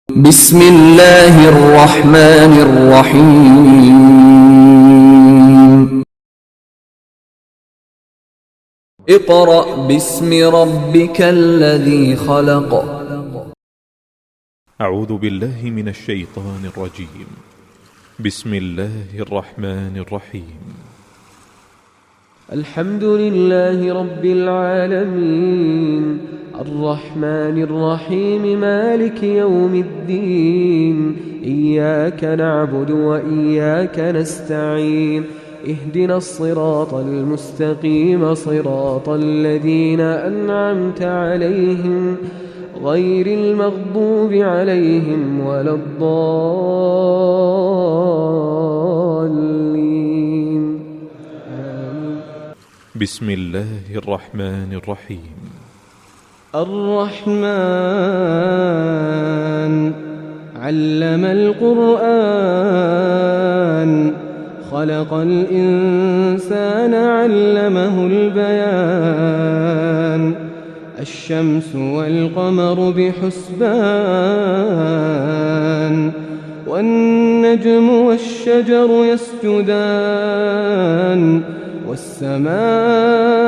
بسم الله الرحمن الرحيم اقرأ باسم ربك الذي خلق أعوذ بالله من الشيطان الرجيم. بسم الله الرحمن الرحيم. الحمد لله رب العالمين الرحمن الرحيم مالك يوم الدين إياك نعبد وإياك نستعين اهدنا الصراط المستقيم صراط الذين أنعمت عليهم غير المغضوب عليهم ولا الضالين. بسم الله الرحمن الرحيم. الرحمن علم القرآن خلق الإنسان علمه البيان الشمس والقمر بحسبان والنجم والشجر يسجدان والسماء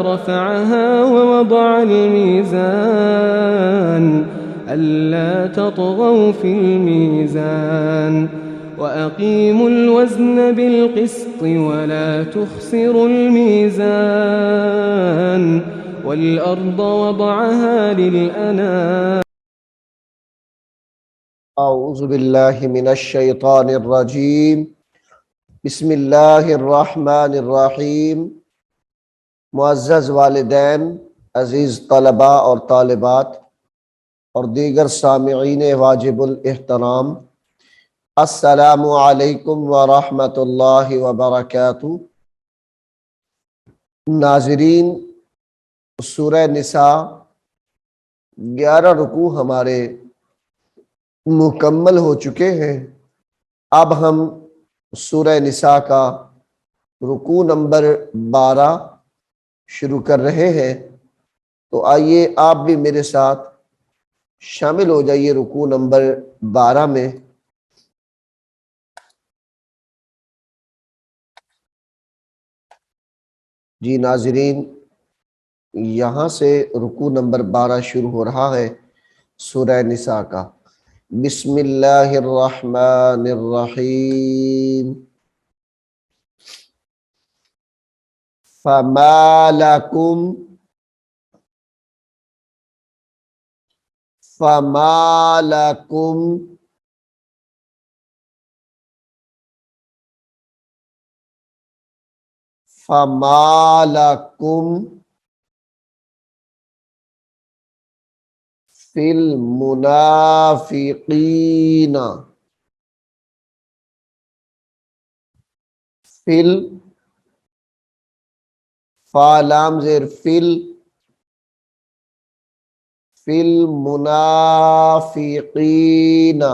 رفعها ووضع الميزان ألا تطغوا في الميزان وأقيموا الوزن بالقسط ولا تخسروا الميزان والأرض وضعها للأنام. أعوذ بالله من الشيطان الرجيम बिस्मिल्लाहिर्रहमानिर्रहीम। मुअज़्ज़ज़ वालिदैन, अज़ीज़ तलबा और तालिबात और दीगर सामिईन वाजिबुल एहतराम, अस्सलामु अलैकुम व रहमतुल्लाहि व बरकातुहू। नाज़रीन, सूरह निसा 11 रुकू हमारे मुकम्मल हो चुके हैं। अब हम सूरह निसा का रुकू नंबर 12 शुरू कर रहे हैं। तो आइए आप भी मेरे साथ शामिल हो जाइए रुकू नंबर 12 में। जी नाज़रीन, यहाँ से रुकू नंबर 12 शुरू हो रहा है सूरह निसा का। बिस्मिल्लाहिर्रहमानिर्रहीम। फमालकुम फमालकुम फमालकुम फिल मुनाफिकीना फिल फालाम ज़ेर फिल मुनाफिकीना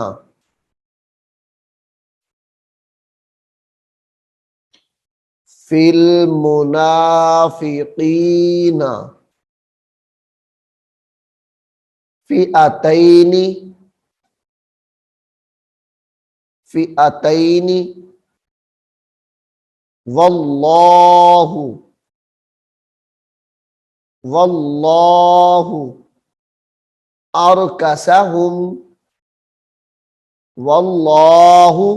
फिल मुनाफिकीना फिअतैनी फिअतैनी वल्लाहु वल्लाहु अरकसहुम वल्लाहु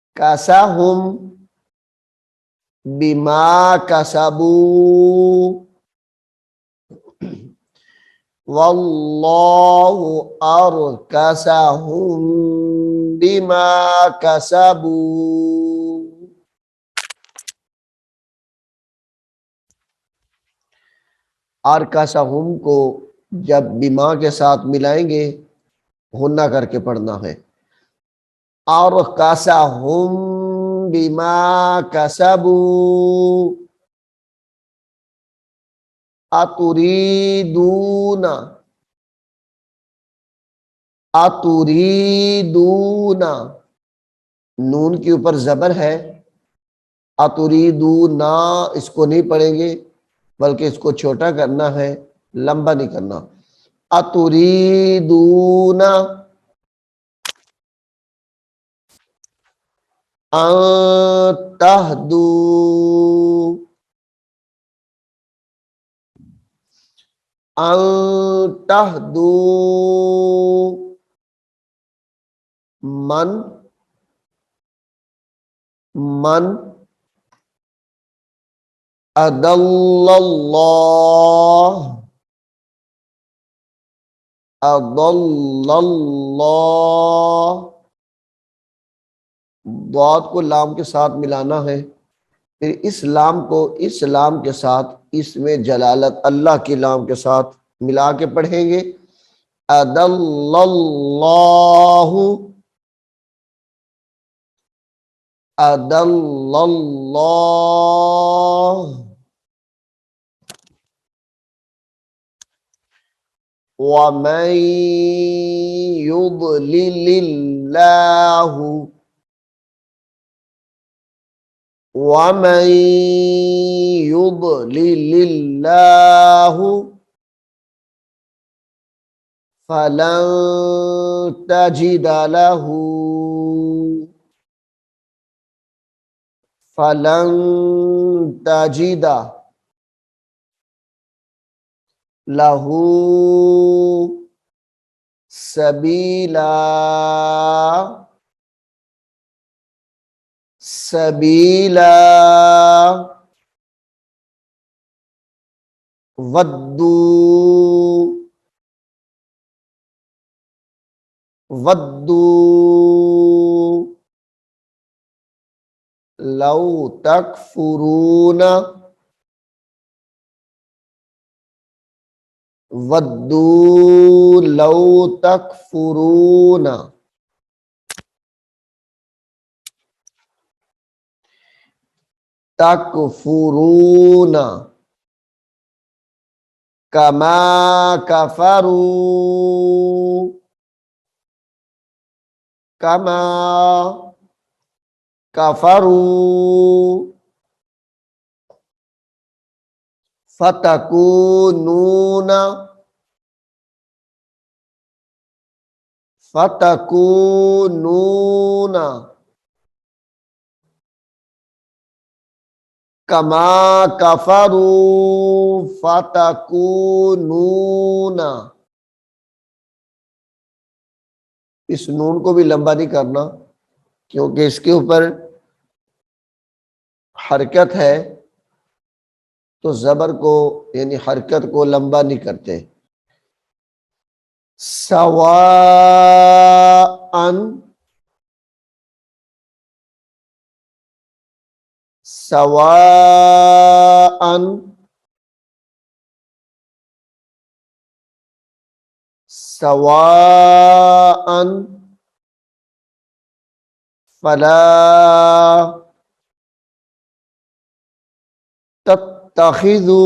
अरकसहुम बिमा कसबू वल्लाहु अरकसहुम बिमा कसबू। अरकसहुम को जब बिमा के साथ मिलाएंगे हुन्ना करके पढ़ना है। अरकसहुम बिमा कसबू अतुरीदूना अतुरीदूना नून के ऊपर जबर है। अतुरीदूना इसको नहीं पढ़ेंगे बल्कि इसको छोटा करना है, लंबा नहीं करना। अतुरीदून अन तहदू अन तहदू मन मन अदल्लल्लाह अदल्लल्लाह। दाद को लाम के साथ मिलाना है, फिर इस लाम को इस लाम के साथ इसमें जलालत अल्लाह की लाम के साथ मिला के पढ़ेंगे। अदल्लल्लाहु अदल्लल्लाह वमन युद्लिलिल्लाहु वमन युद्लिलिल्लाहु फलन तजिद लहू फलन तजिद लहू सबीला सबीला वद्दू वद्दू लौ तकफुरून वद्दू लौ तकफुरून तकफुरून कमा कफरू कमा कफरू फतकूनून फतकूनून कमा कफरू फतकूनून। इस नून को भी लंबा नहीं करना, क्योंकि इसके ऊपर हरकत है, तो जबर को यानी हरकत को लंबा नहीं करते। सवाअन सवाअन सवाअन फला तत्तखिज़ू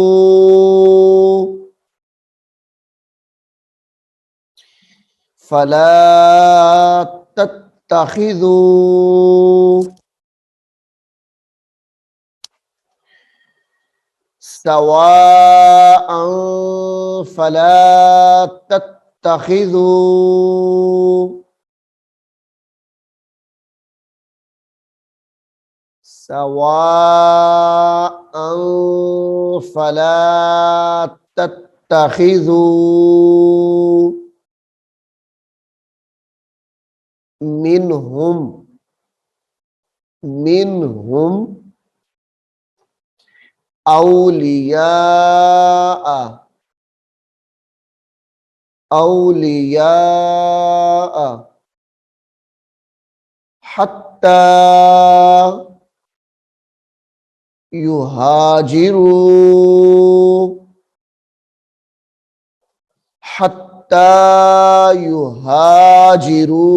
फला तत्तखिज़ू सवाअन फला तत्तखिज़ू सवाअन फला तत्तखिज़ू मिनहुम मिनहुम औलिया औलिया हत्ता युहाजिरू हत्ता युहाजिरू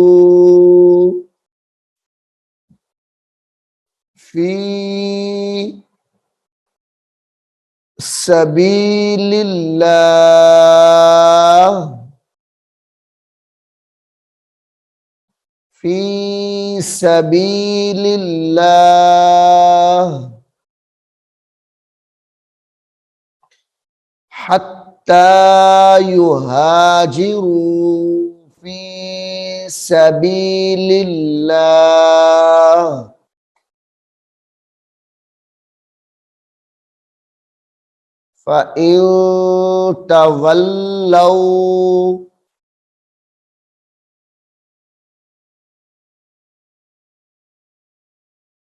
फी सबीलिल्लाह फी सबीलिल्लाह युहाजिरू फी सबीलिल्लाह फ़इन तवल्लौ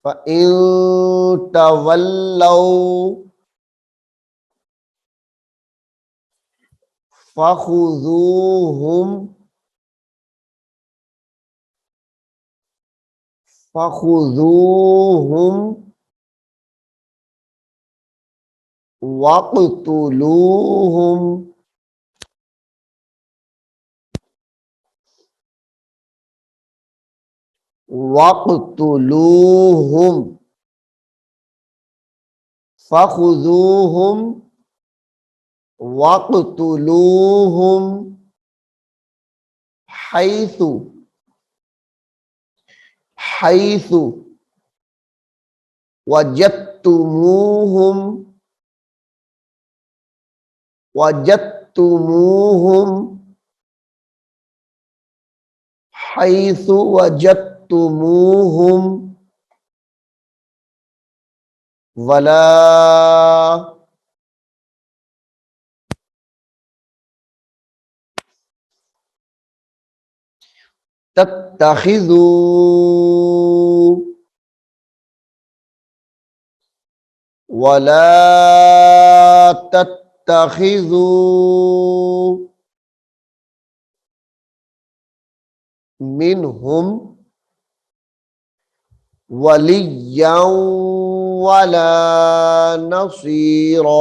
फ़इन तवल्लौ फ़ख़ुज़ूहुम फ़ख़ुज़ूहुम वक़्तुलूहुम वक़्तुलूहुम फ़ख़ुज़ूहुम वक़्तुलूहुम हैसु हैसु वजदतुमूहुम वजदतुमूहुम हैसु वजदतुमूहुम वला तत्तखिज़ू वला तत्तखिज़ू मिनहुम वलिय्यन वला नसीरा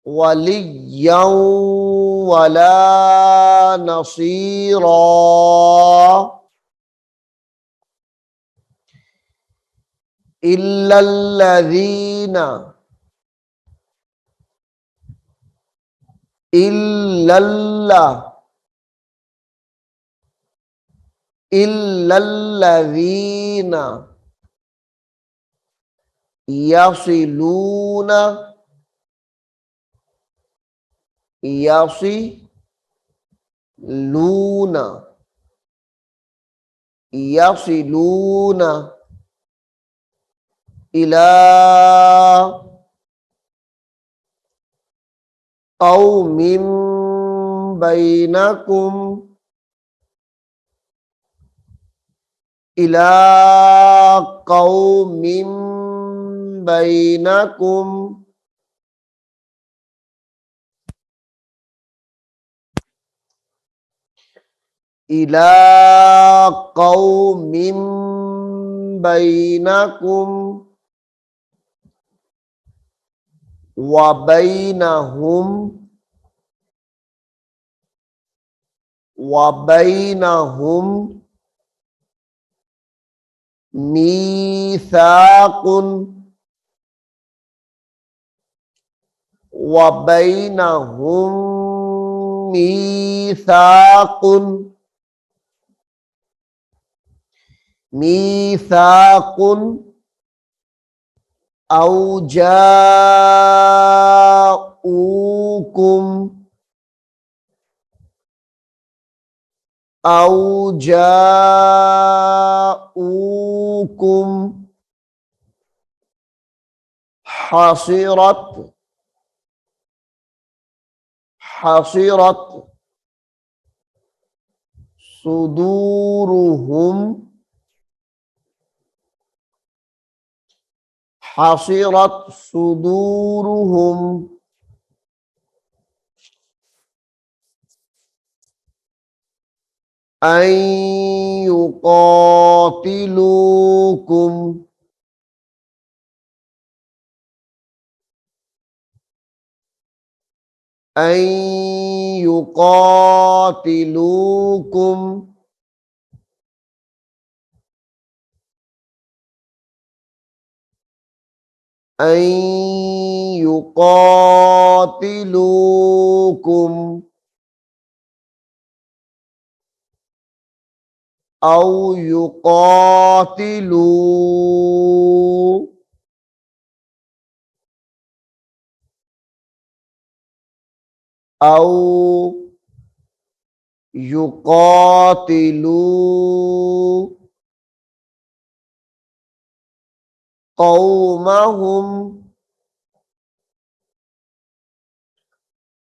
वलिय्यन वला नसीरा इल्लल्लज़ीना इल्लल्लज़ीना यसिलूना यसिलूना यसिलूना इला क़ौमिन बैनकुम इला क़ौमिन बैनकुम इला क़ौमिन बैनकुम व बैनहुम मीसाकुन व बैनहुम मीसाकुन मीसाकुन औ जाऊकुम हसिरत हसिरत सुदूरुहुम हसिरत सुदूरुहुम अन युक़ातिलूकुम अन युक़ातिलूकुम अन युक़ातिलूकुम औ युक़ातिलू औ युकातिलू कौमहुम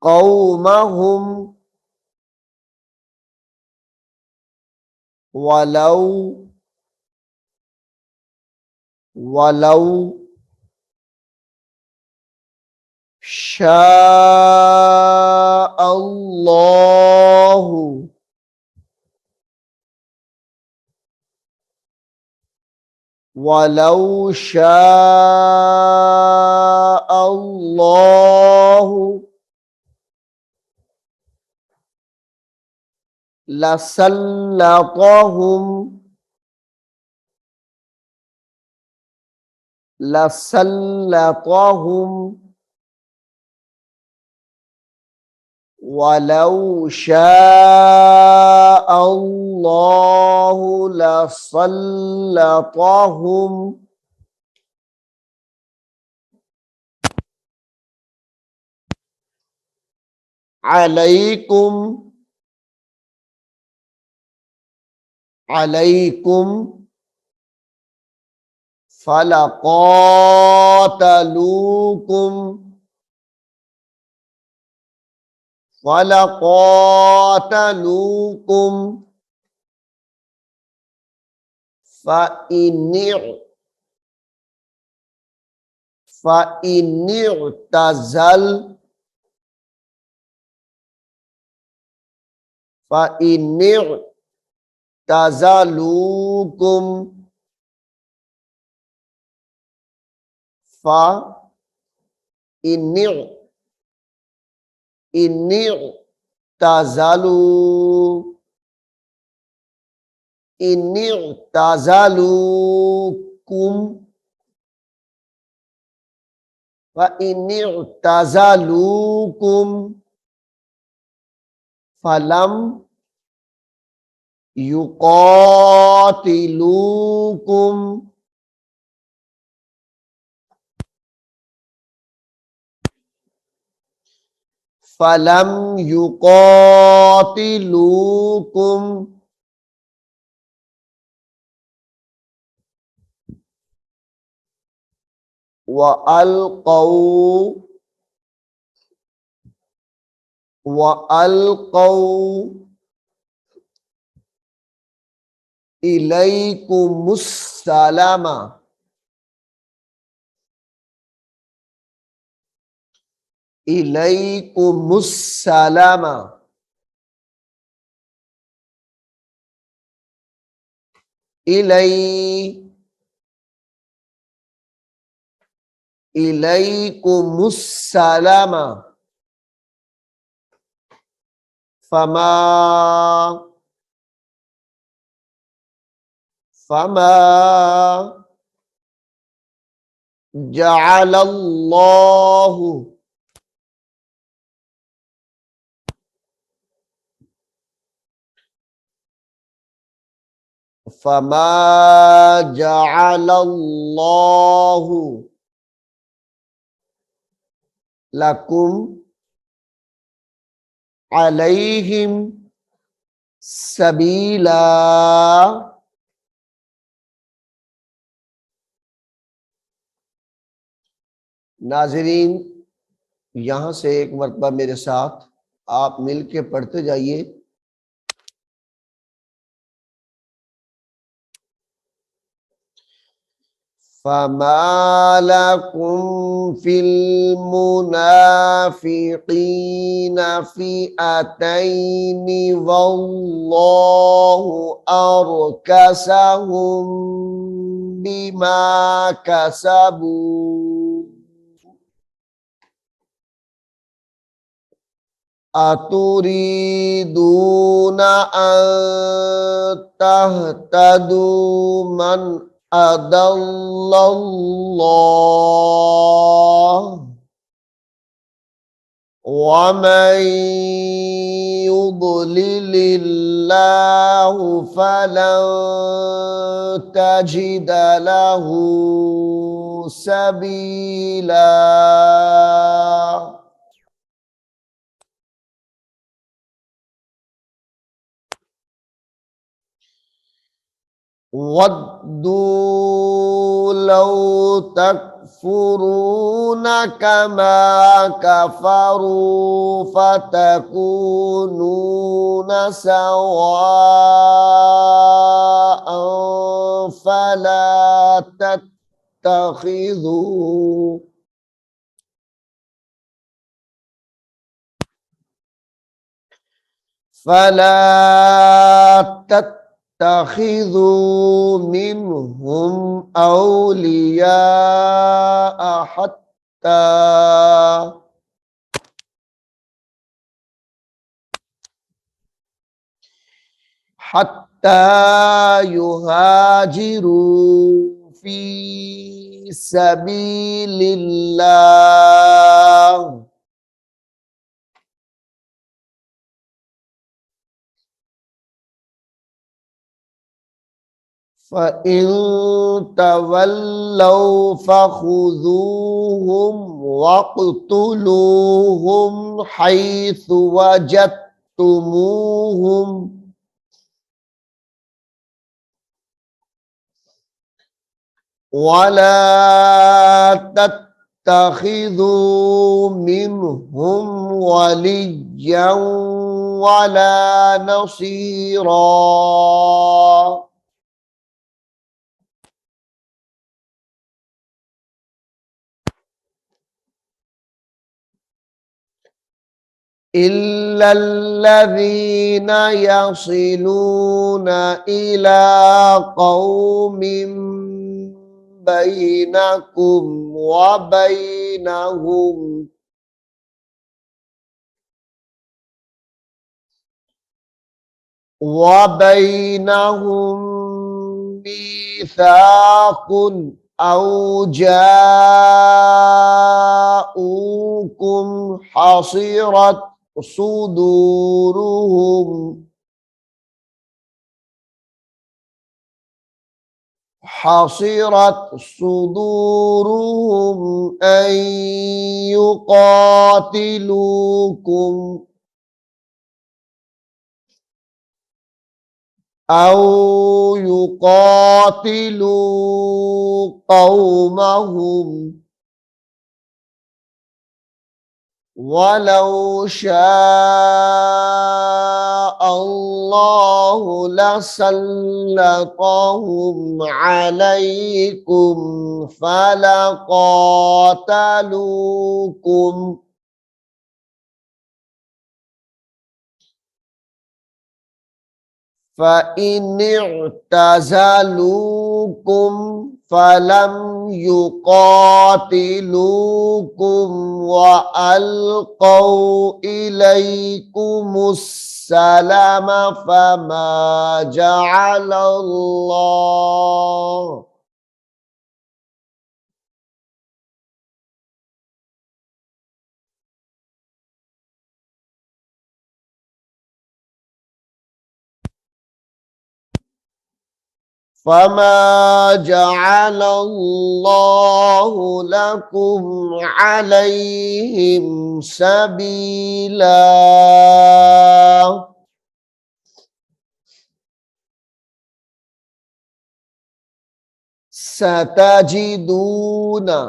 कौमहुम वलौ वलौ शाअल्लाहु वलौ शाअल्लाहु लसल्लतहुम लसल्लतहुम वलौ शाअल्लाहु लसल्लतहुम अलैकुम अलैकुम फलक़ातलूकुम फलक़ातलूकुम फ़इनिअ्तज़लूकुम इनिअ्तज़लूकुम फ़इनिअ्तज़लूकुम फलम युकातिलूकुम फलम युकातिलूकुम वअल्क़ौ इलैकुमुस्सलामा इलैकुमुस्सलामा इलै इलैकुमुस्सलामा फमा फमा जअलल्लाहु फमा जअलल्लाहु लकुम अलैहिम सबीला। नाज़रीन, यहां से एक मरतबा मेरे साथ आप मिलके पढ़ते जाइए। फमा लकुम फिल मुनाफिकीन फिअतैनि वल्लाहु अरकसहुम बिमा कसबू अतुरीदूना अन तहतदू मन अदल्लल्लाह वमन युद्लिलिल्लाहु फलन तजिद लहू सबीला। वद्दू लौ तकफुरून कमा कफरू फतकूनून सवाअन फला तत्तखिज़ू मिनहुम औलिया हत्ता युहाजिरू फी सबीलिल्लाह फ़इन तवल्लौ फ़ख़ुज़ूहुम वक़्तुलूहुम हैसु वजदतुमूहुम वला तत्तखिज़ू मिनहुम वलिय्यन वला नसीरा। इल्लल्लज़ीना यसिलूना इला क़ौमिन बैनकुम व बैनहुम मीसाक़ुन औ जाऊकुम हसिरत सुदूरुहुम अन युक़ातिलूकुम औ युक़ातिलू क़ौमहुम वलौ शाअल्लाहु लसल्लतहुम अलैकुम फलक़ातलूकुम फ़इन इअ्तज़लूकुम फलम युक़ातिलूकुम व अलक़ौ इलैकुमुस्सलाम फमा जअलल्लाह फमा जअलल्लाहु लकुम अलैहिम सबीला। सतजिदूना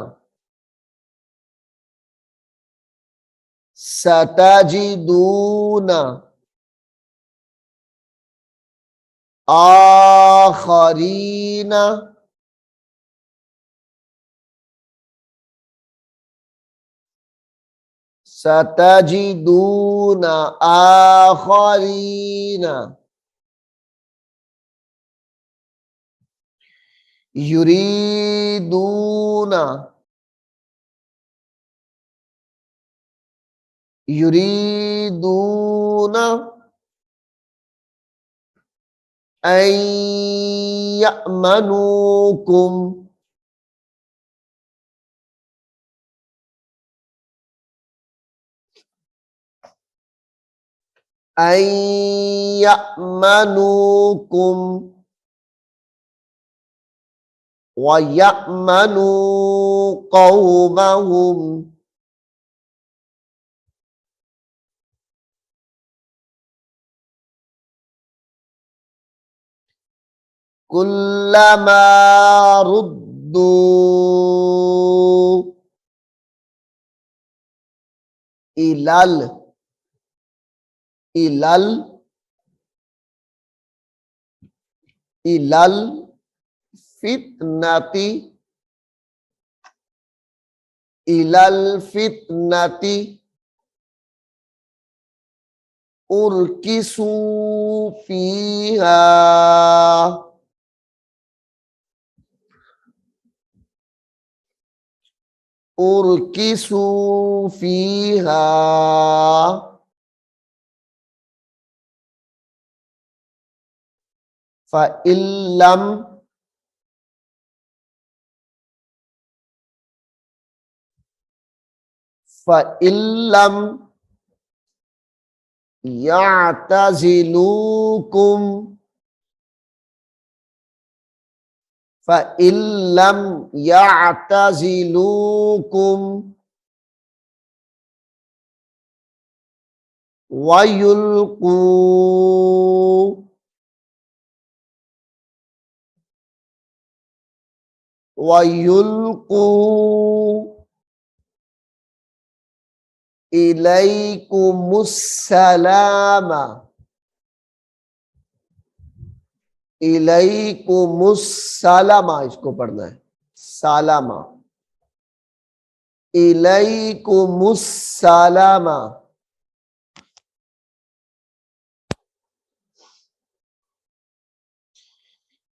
आखरीना सतजिदूना आखरीना युरीदूना युरीदूना अन यअमनूकुम अन यअमनूकुम व यअमनू कौमहुम कुल्लमा रुद्दू इलल इलल इलल फितनती इलल फितनती उर्किसू फीहा उर्किसू फीहा फ़इल्लम फ़इल्लम यअतज़िलूकुम फ़इल्लम यअतज़िलूकुम वयुल्कू वयुल्कू इलैकुमुस्सलामा इलैकुमुस्सलामा इसको पढ़ना है सालामा इलैकुमुस्सलामा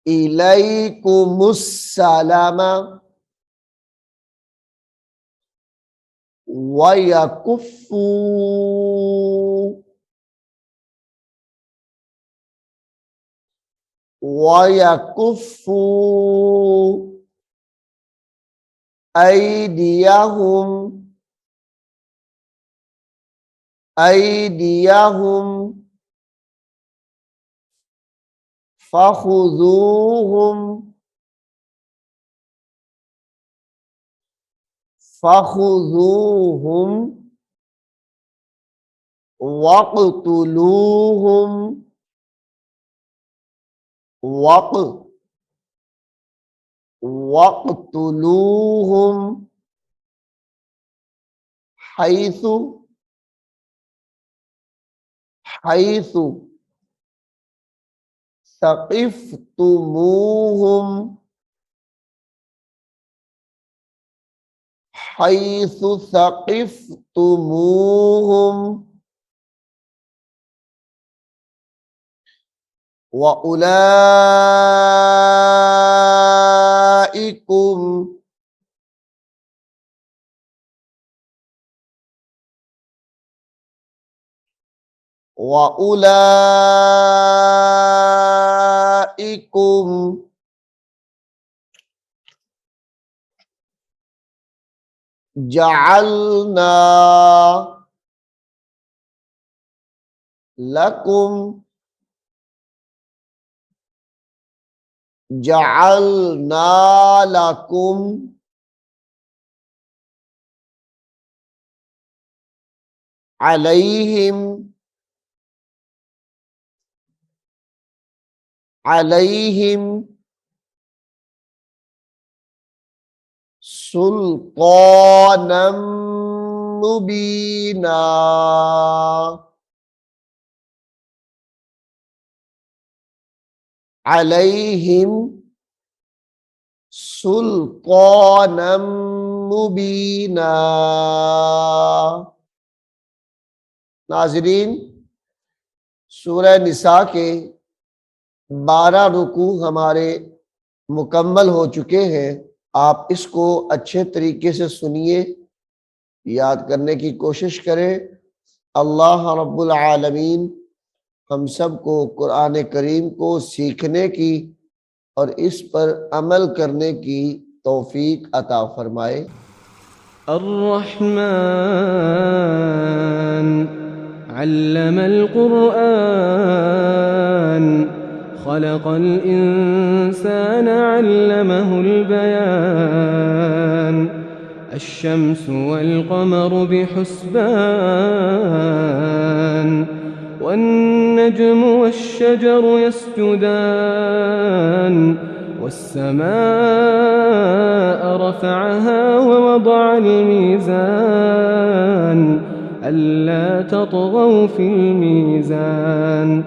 इलैकुमुस्सलामा वयकुफ्फू वयकुफ्फू ऐदियहुम ऐदियहुम फखुदूहुम फखुदूहुम वक़्तुलूहुम वक़्तुलूहुम हैसु हैसु सक़िफ़्तुमूहुम हैसु सक़िफ़्तुमूहुम व उलाइकुम व उलाइकुम जअलना लकुम जअलना लकुम अलैहिम अलैहिम सुल्तानम मुबीना अलैहिम सुल्तानम मुबीना। नाज़रीन, सूरह निसा के 12 रुकू हमारे मुकम्मल हो चुके हैं। आप इसको अच्छे तरीके से सुनिए, याद करने की कोशिश करें। अल्लाह रब्बुल आलमीन हम सब को कुरान करीम को सीखने की और इस पर अमल करने की तौफीक अता फरमाए। अर्रहमान अल्लमल कुरआन खलक़ल इंसान अल्लमहुल बयान अश्शम्सु वल क़मरु बिहुस्बान والنجم والشجر يسجدان والسماء رفعها ووضع الميزان ألا تطغوا في الميزان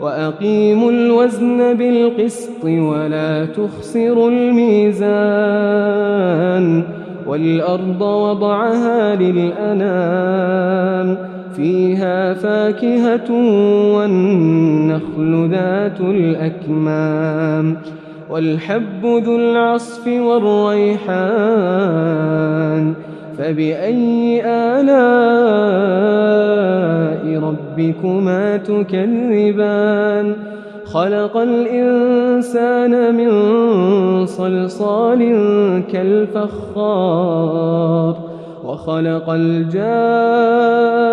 وأقيموا الوزن بالقسط ولا تخسروا الميزان والأرض وضعها للأنام فيها فاكهة والنخل ذات الأكمام والحب ذو العصف والريحان فبأي آلاء ربكما تكذبان خلق الإنسان من صلصال كالفخار وخلق الجان